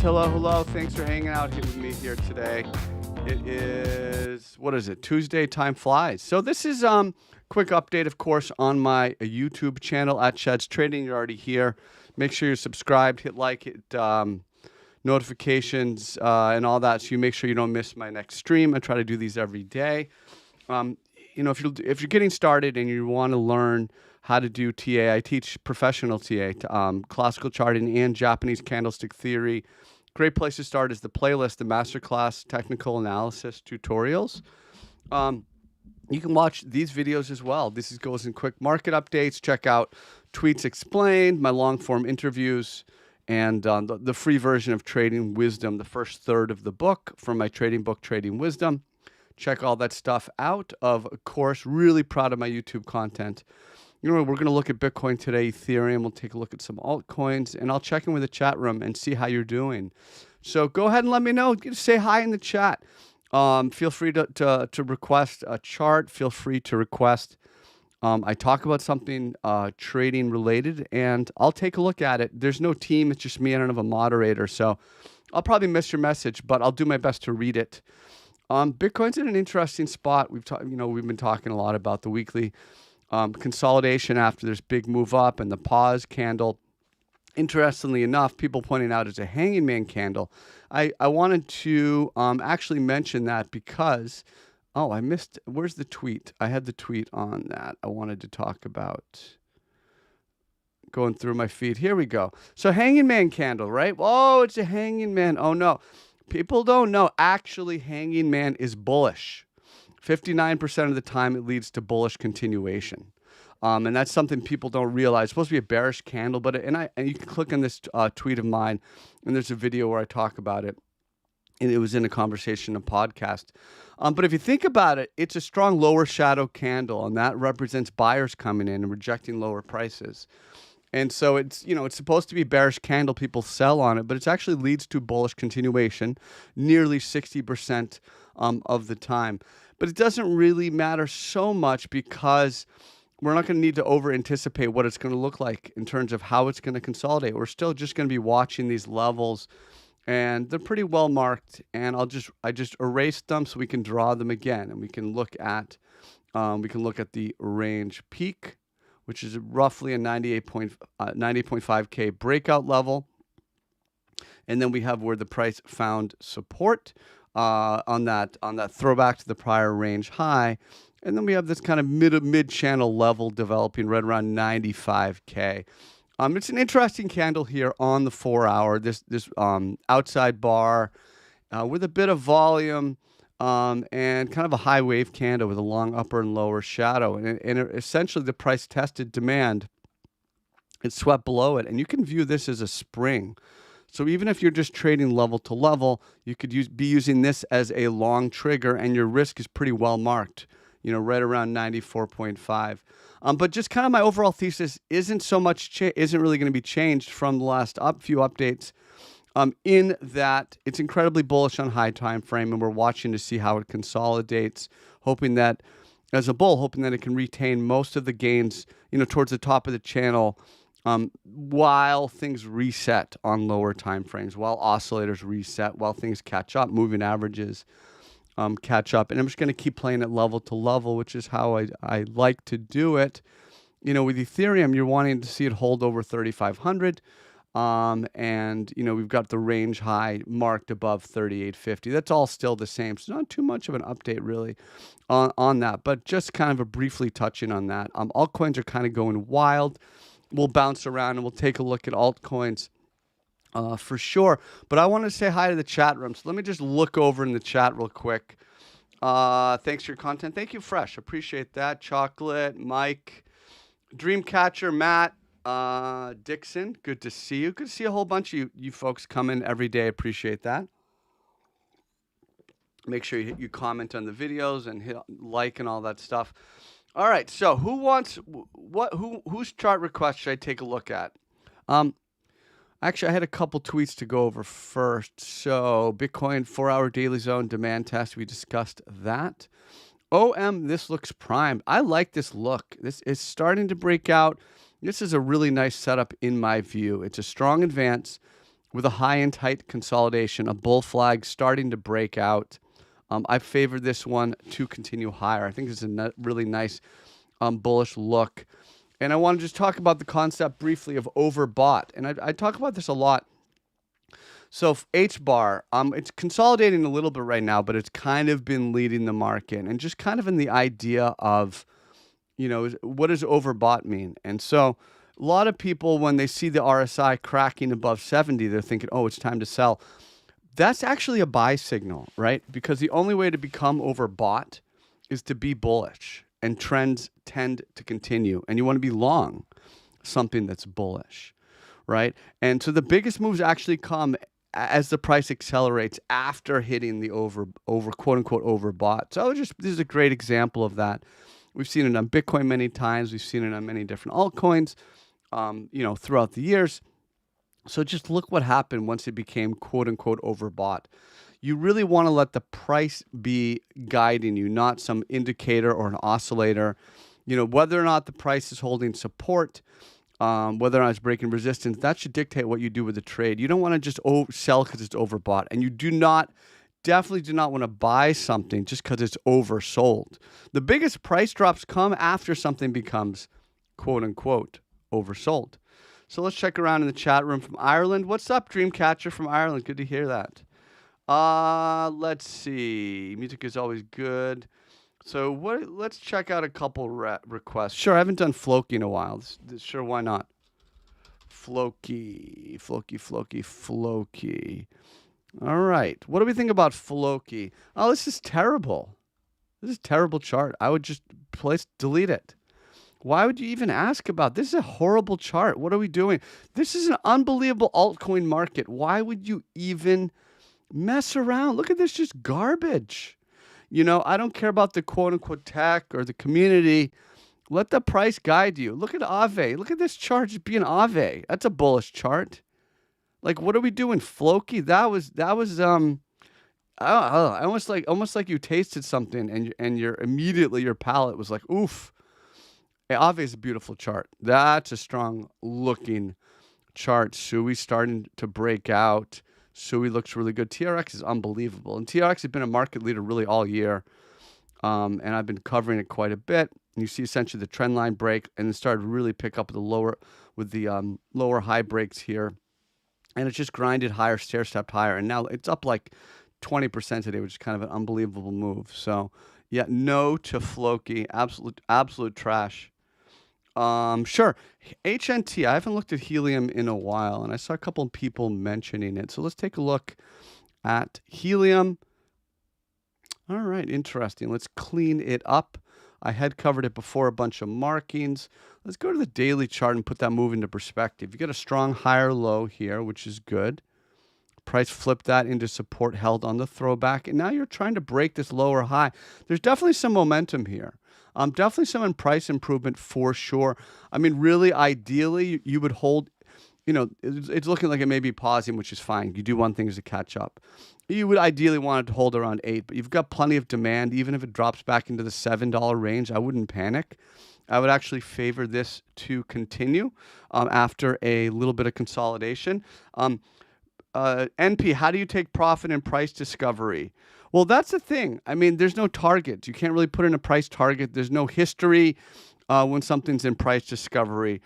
hello, hello. Thanks for hanging out here with me here today. It is, what is it? Tuesday, time flies. So this is quick update, of course, on my YouTube channel at Cheds Trading. You're already here. Make sure you're subscribed, hit like, hit notifications, and all that, so you make sure you don't miss my next stream. I try to do these every day. You know, if you're getting started and you want to learn how to do TA, I teach professional TA, classical charting and Japanese candlestick theory. Great place to start is the playlist, the Masterclass technical analysis tutorials. You can watch these videos as well. This goes in quick market updates. Check out Tweets Explained, my long form interviews, and the free version of Trading Wisdom, the first third of the book from my trading book, Trading Wisdom. Check all that stuff out. Of course, really proud of my YouTube content. You know, we're going to look at Bitcoin today, Ethereum. We'll take a look at some altcoins, and I'll check in with the chat room and see how you're doing. So go ahead and let me know. Say hi in the chat. Feel free to request a chart. Feel free to request I talk about something trading related, and I'll take a look at it. There's no team. It's just me. I don't have a moderator, so I'll probably miss your message, but I'll do my best to read it. Bitcoin's in an interesting spot. We've been talking a lot about the weekly consolidation after this big move up and the pause candle. Interestingly enough, people pointing out it's a hanging man candle. I wanted to actually mention that because, I missed, where's the tweet? I had the tweet on that. I wanted to talk about going through my feed. Here we go. So hanging man candle, right? Oh, it's a hanging man. Oh no, people don't know. Actually, hanging man is bullish. 59% of the time, it leads to bullish continuation. And that's something people don't realize. It's supposed to be a bearish candle, but and you can click on this tweet of mine, and there's a video where I talk about it. And it was in a conversation, a podcast. But if you think about it, it's a strong lower shadow candle, and that represents buyers coming in and rejecting lower prices. And so it's supposed to be a bearish candle. People sell on it, but it actually leads to bullish continuation nearly 60% of the time. But it doesn't really matter so much because we're not going to need to over anticipate what it's going to look like in terms of how it's going to consolidate. We're still just going to be watching these levels, and they're pretty well marked. And I just erased them so we can draw them again, and we can look at the range peak, which is roughly a 90.5K breakout level, and then we have where the price found support on that throwback to the prior range high. And then we have this kind of mid channel level developing right around 95K. It's an interesting candle here on the 4 hour, this outside bar with a bit of volume and kind of a high wave candle with a long upper and lower shadow. And essentially the price tested demand, it swept below it. And you can view this as a spring. So even if you're just trading level to level, you could be using this as a long trigger, and your risk is pretty well marked, right around 94.5. But just kind of my overall thesis isn't really going to be changed from the last few updates, in that it's incredibly bullish on high time frame, and we're watching to see how it consolidates, hoping that as a bull, hoping that it can retain most of the gains, towards the top of the channel, while things reset on lower time frames, while oscillators reset, while things catch up, moving averages catch up. And I'm just going to keep playing it level to level, which is how I like to do it. With Ethereum, you're wanting to see it hold over 3,500. And, we've got the range high marked above 3,850. That's all still the same. So not too much of an update really on that, but just kind of a briefly touching on that. Altcoins are kind of going wild. We'll bounce around and we'll take a look at altcoins for sure. But I want to say hi to the chat room. So let me just look over in the chat real quick. Thanks for your content. Thank you, Fresh. Appreciate that. Chocolate, Mike, Dreamcatcher, Matt, Dixon. Good to see you. Good to see a whole bunch of you folks come in every day. Appreciate that. Make sure you comment on the videos and hit like and all that stuff. All right, so whose chart request should I take a look at? Actually, I had a couple tweets to go over first. So Bitcoin 4-hour daily zone demand test, we discussed that. This looks primed. I like this look. This is starting to break out. This is a really nice setup in my view. It's a strong advance with a high and tight consolidation, a bull flag starting to break out. I favor this one to continue higher. I think it's a really nice bullish look. And I want to just talk about the concept briefly of overbought. And I talk about this a lot. So H bar, it's consolidating a little bit right now, but it's kind of been leading the market, and just kind of in the idea of, what does overbought mean? And so a lot of people, when they see the RSI cracking above 70, they're thinking, oh, it's time to sell. That's actually a buy signal, right? Because the only way to become overbought is to be bullish, and trends tend to continue, and you want to be long something that's bullish, right? And so the biggest moves actually come as the price accelerates after hitting the over quote unquote overbought. So this is a great example of that. We've seen it on Bitcoin many times. We've seen it on many different altcoins, throughout the years. So just look what happened once it became quote unquote overbought. You really want to let the price be guiding you, not some indicator or an oscillator. Whether or not the price is holding support, whether or not it's breaking resistance, that should dictate what you do with the trade. You don't want to just sell because it's overbought, and you definitely do not want to buy something just because it's oversold. The biggest price drops come after something becomes quote unquote oversold. So let's check around in the chat room from Ireland. What's up, Dreamcatcher from Ireland? Good to hear that. Let's see. Music is always good. So let's check out a couple requests. Sure, I haven't done Floki in a while. Sure, why not? Floki. All right. What do we think about Floki? Oh, this is terrible. This is a terrible chart. I would just delete it. Why would you even ask about this? Is a horrible chart. What are we doing? This is an unbelievable altcoin market. Why would you even mess around? Look at this, just garbage. I don't care about the quote-unquote tech or the community. Let the price guide you. Look at Aave. Look at this chart just being Aave. That's a bullish chart. Like, what are we doing? Floki? That was almost like you tasted something and your palate was like, oof. Hey, Aave is a beautiful chart. That's a strong looking chart. Sui starting to break out. Sui looks really good. TRX is unbelievable. And TRX has been a market leader really all year. And I've been covering it quite a bit. And you see essentially the trend line break, and it started to really pick up with the lower high breaks here. And it's just grinded higher, stair-stepped higher. And now it's up like 20% today, which is kind of an unbelievable move. So, yeah, no to Floki. Absolute trash. Sure. HNT, I haven't looked at Helium in a while, and I saw a couple of people mentioning it. So let's take a look at Helium. All right, interesting. Let's clean it up. I had covered it before, a bunch of markings. Let's go to the daily chart and put that move into perspective. You get a strong higher low here, which is good. Price flipped that into support, held on the throwback, and now you're trying to break this lower high. There's definitely some momentum here. Definitely some price improvement for sure. I mean, really, ideally, you would hold, it's looking like it may be pausing, which is fine. You do want things to catch up. You would ideally want it to hold around 8, but you've got plenty of demand. Even if it drops back into the $7 range, I wouldn't panic. I would actually favor this to continue after a little bit of consolidation. NP, how do you take profit in price discovery? Well, that's the thing. I mean, there's no target. You can't really put in a price target. There's no history when something's in price discovery.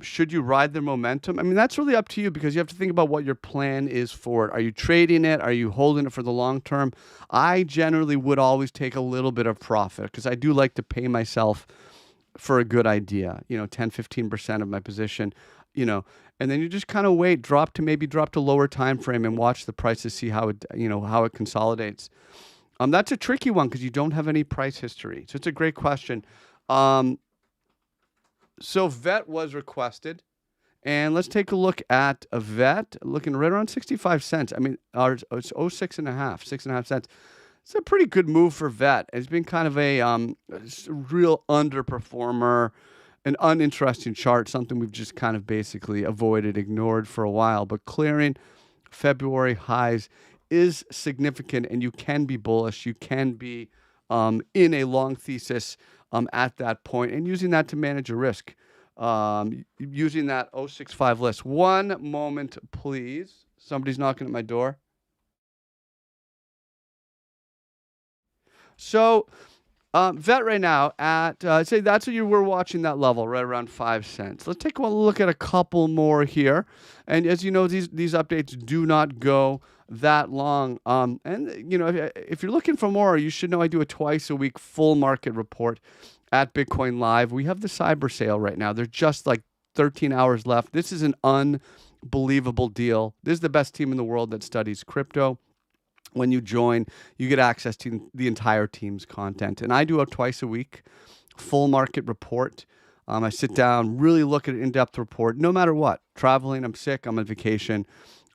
Should you ride the momentum? I mean, that's really up to you, because you have to think about what your plan is for it. Are you trading it? Are you holding it for the long term? I generally would always take a little bit of profit, because I do like to pay myself for a good idea, 10, 15% of my position, and then you just kind of wait, drop to lower time frame and watch the price to see how it consolidates. That's a tricky one because you don't have any price history. So it's a great question. So VET was requested, and let's take a look at a VET, looking right around 65 cents. I mean, it's 6.5 cents. It's a pretty good move for VET. It's been kind of a real underperformer, an uninteresting chart, something we've just kind of basically avoided, ignored for a while. But clearing February highs is significant, and you can be bullish. You can be in a long thesis at that point, and using that to manage a risk. using that 065 list. One moment, please. Somebody's knocking at my door. So, VET right now at, say that's what you were watching that level, right around 5 cents. Let's take a look at a couple more here. And as you know, these updates do not go that long. And, you know, if you're looking for more, you should know I do a twice a week full market report at Bitcoin Live. We have the cyber sale right now. There's just like 13 hours left. This is an unbelievable deal. This is the best team in the world that studies crypto. When you join, you get access to the entire team's content. And I do a twice a week full market report. I sit down, really look at an in-depth report, no matter what. Traveling, I'm sick, I'm on vacation.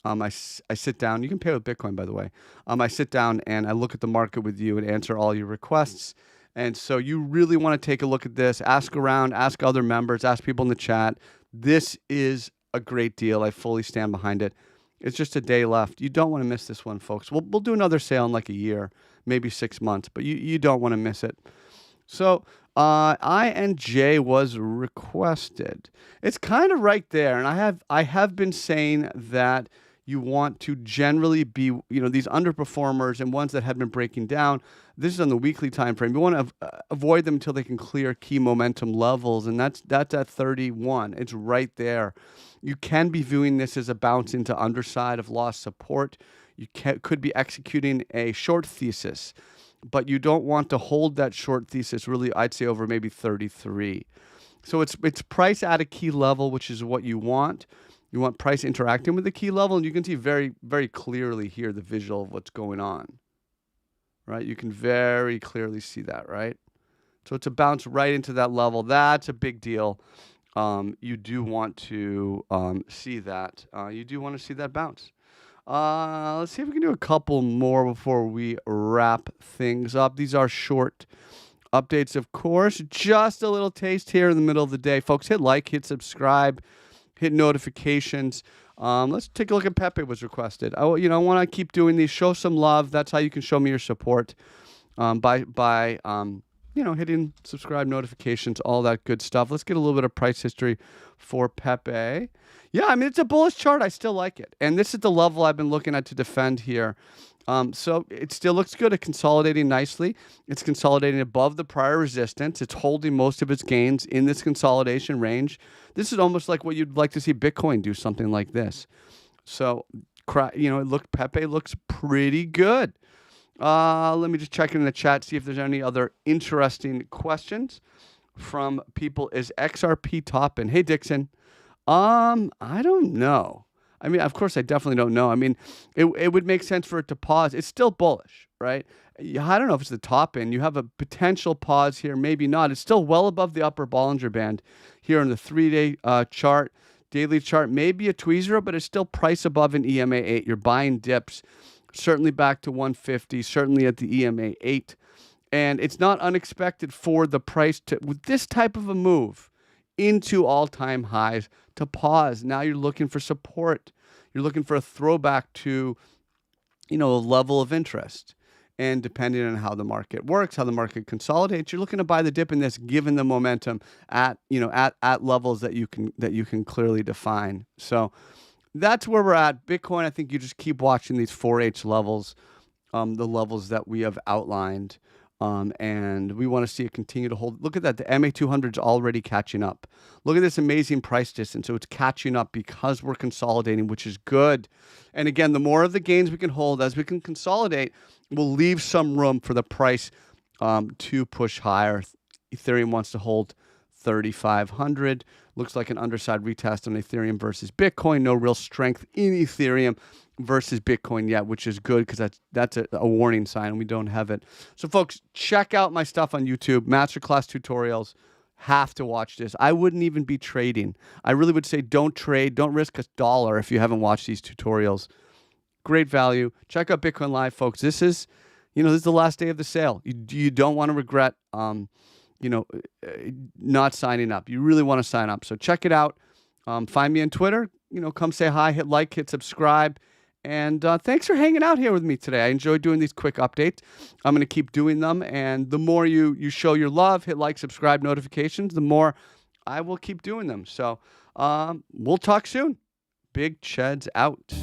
I sit down. You can pay with Bitcoin, by the way. I sit down and I look at the market with you and answer all your requests. And so you really want to take a look at this. Ask around, ask other members, ask people in the chat. This is a great deal. I fully stand behind it. It's just a day left. You don't want to miss this one, folks. We'll do another sale in like a year, maybe 6 months, but you don't want to miss it. So INJ was requested. It's kind of right there, and I have been saying that you want to generally be, you know, these underperformers and ones that have been breaking down. This is on the weekly time frame. You want to avoid them until they can clear key momentum levels, and that's at 31. It's right there. You can be viewing this as a bounce into underside of lost support. You could be executing a short thesis, but you don't want to hold that short thesis really, I'd say, over maybe 33. So it's price at a key level, which is what you want. You want price interacting with the key level, and you can see very, very clearly here the visual of what's going on, right? You can very clearly see that, right? So it's a bounce right into that level. That's a big deal. You do want to see that. You do want to see that bounce. Let's see if we can do a couple more before we wrap things up. These are short updates, of course. Just a little taste here in the middle of the day. Folks, hit like, hit subscribe, hit notifications. Let's take a look at Pepe was requested. I want to keep doing these. Show some love. That's how you can show me your support by hitting subscribe, notifications, all that good stuff. Let's get a little bit of price history for Pepe. Yeah, I mean, it's a bullish chart. I still like it. And this is the level I've been looking at to defend here. So it still looks good. It's consolidating nicely. It's consolidating above the prior resistance. It's holding most of its gains in this consolidation range. This is almost like what you'd like to see Bitcoin do, something like this. So, Pepe looks pretty good. Let me just check in the chat, see if there's any other interesting questions from people. Is XRP topping? Hey, Dixon. I don't know. I mean, of course, I definitely don't know. I mean, it would make sense for it to pause. It's still bullish, right? I don't know if it's the top end. You have a potential pause here, maybe not. It's still well above the upper Bollinger Band here on the 3-day chart, daily chart. Maybe a tweezer, but it's still price above an EMA 8. You're buying dips, certainly back to 150, certainly at the EMA 8. And it's not unexpected for the price to, with this type of a move into all-time highs, to pause. Now you're looking for support. You're looking for a throwback to, a level of interest. And depending on how the market works, how the market consolidates, you're looking to buy the dip in this, given the momentum at levels that you can clearly define. So that's where we're at. Bitcoin, I think you just keep watching these 4H levels, the levels that we have outlined. And we want to see it continue to hold. Look at that. The MA200 is already catching up. Look at this amazing price distance. So it's catching up because we're consolidating, which is good. And again, the more of the gains we can hold as we can consolidate, we'll leave some room for the price to push higher. Ethereum wants to hold 3,500. Looks like an underside retest on Ethereum versus Bitcoin. No real strength in Ethereum versus Bitcoin yet, which is good because that's a warning sign and we don't have it. So folks, check out my stuff on YouTube, Masterclass tutorials. Have to watch this. I wouldn't even be trading. I really would say don't trade, don't risk $1 if you haven't watched these tutorials. Great value. Check out Bitcoin Live, folks. This is the last day of the sale. You don't want to regret not signing up. You really want to sign up. So check it out. Find me on Twitter. Come say hi, hit like, hit subscribe. And thanks for hanging out here with me today. I enjoy doing these quick updates. I'm going to keep doing them. And the more you show your love, hit like, subscribe, notifications, the more I will keep doing them. So we'll talk soon. Big Cheds out.